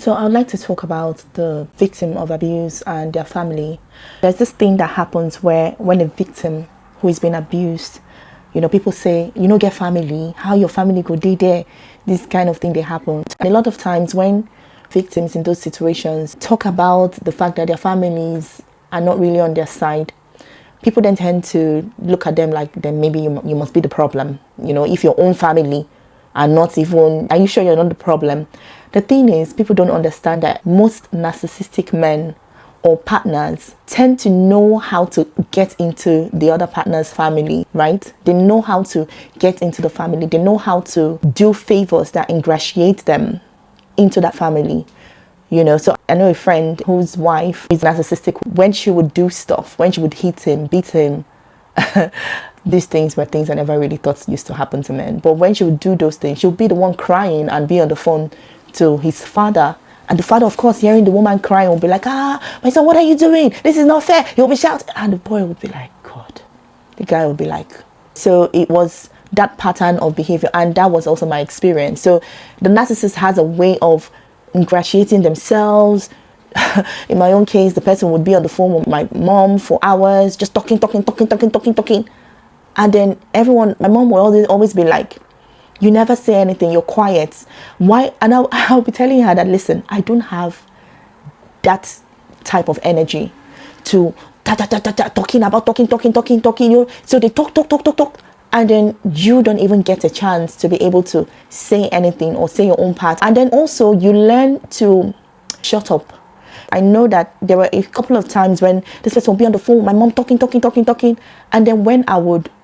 So I would like to talk about the victim of abuse and their family. There's this thing that happens where when a victim who is being abused, people say, get family, how your family go dey there, this kind of thing they happen. And a lot of times when victims in those situations talk about the fact that their families are not really on their side, people then tend to look at them like, then maybe you must be the problem. If your own family are not even, are you sure you're not the problem? The thing is, people don't understand that most narcissistic men or partners tend to know how to get into the other partner's family, right? They know how to get into the family. They know how to do favors that ingratiate them into that family. So I know a friend whose wife is narcissistic. When she would do stuff, when she would hit him, beat him, these things were things I never really thought used to happen to men. But when she would do those things, she would be the one crying and be on the phone to his father. And the father, of course, hearing the woman crying, would be like, my son, what are you doing? This is not fair. He'll be shouting. And the boy would be like, God. The guy would be like, so it was that pattern of behavior. And that was also my experience. So the narcissist has a way of ingratiating themselves. In my own case, the person would be on the phone with my mom for hours, just talking. And then my mom will always be like, you never say anything, you're quiet. Why? And I'll be telling her that, listen, I don't have that type of energy to talking. So they talk. And then you don't even get a chance to be able to say anything or say your own part. And then also you learn to shut up. I know that there were a couple of times when this person would be on the phone with my mom talking. And then when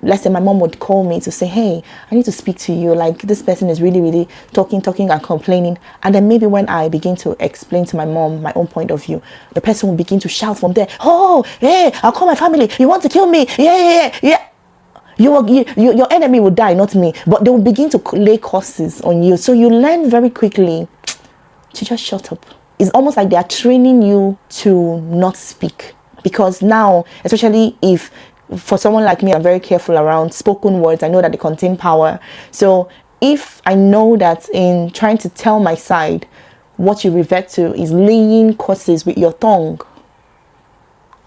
let's say my mom would call me to say, hey, I need to speak to you. Like, this person is really, really talking and complaining. And then maybe when I begin to explain to my mom my own point of view, the person will begin to shout from there, oh, hey, I'll call my family. You want to kill me? Yeah. Your enemy will die, not me. But they will begin to lay curses on you. So you learn very quickly to just shut up. It's almost like they are training you to not speak. Because now, especially if for someone like me, I'm very careful around spoken words. I know that they contain power. So if I know that in trying to tell my side, what you revert to is laying curses with your tongue,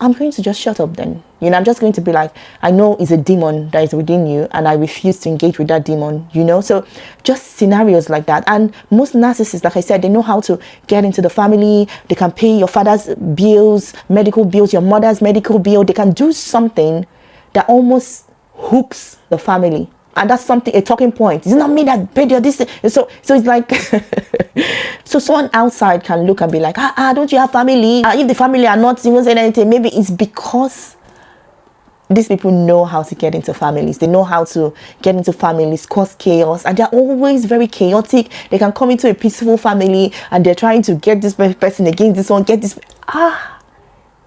I'm going to just shut up then. I'm just going to be like, I know it's a demon that is within you and I refuse to engage with that demon, So just scenarios like that. And most narcissists, like I said, they know how to get into the family. They can pay your father's bills, medical bills, your mother's medical bill. They can do something that almost hooks the family. And that's a talking point. It's not me that paid your this. So it's like, so someone outside can look and be like, don't you have family? If the family are not even saying anything, maybe it's because these people know how to get into families. They know how to get into families, cause chaos, and they're always very chaotic. They can come into a peaceful family and they're trying to get this person against this one, get this.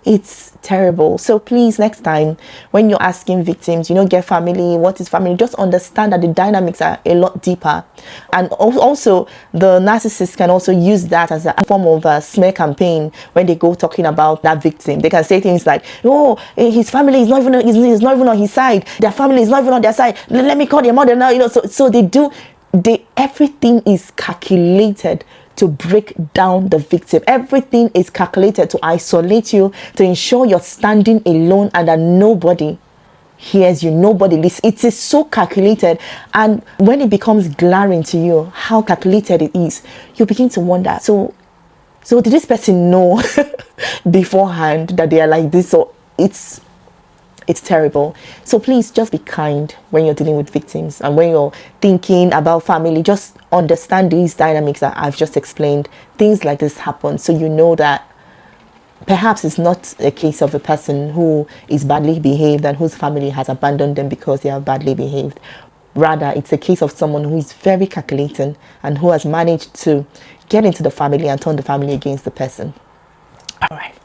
It's terrible. So please, next time when you're asking victims, get family, what is family, just understand that the dynamics are a lot deeper. And also the narcissists can also use that as a form of a smear campaign. When they go talking about that victim, they can say things like, oh, his family is not even on his side, their family is not even on their side, let me call their mother now. So everything is calculated to break down the victim. Everything is calculated to isolate you, to ensure you're standing alone and that nobody hears you, nobody listens. It is so calculated. And when it becomes glaring to you how calculated it is, you begin to wonder, so did this person know beforehand that they are like this? So it's terrible. So please just be kind when you're dealing with victims, and when you're thinking about family, just understand these dynamics that I've just explained. Things like this happen, so you know that perhaps it's not a case of a person who is badly behaved and whose family has abandoned them because they are badly behaved. Rather, it's a case of someone who is very calculating and who has managed to get into the family and turn the family against the person. All right.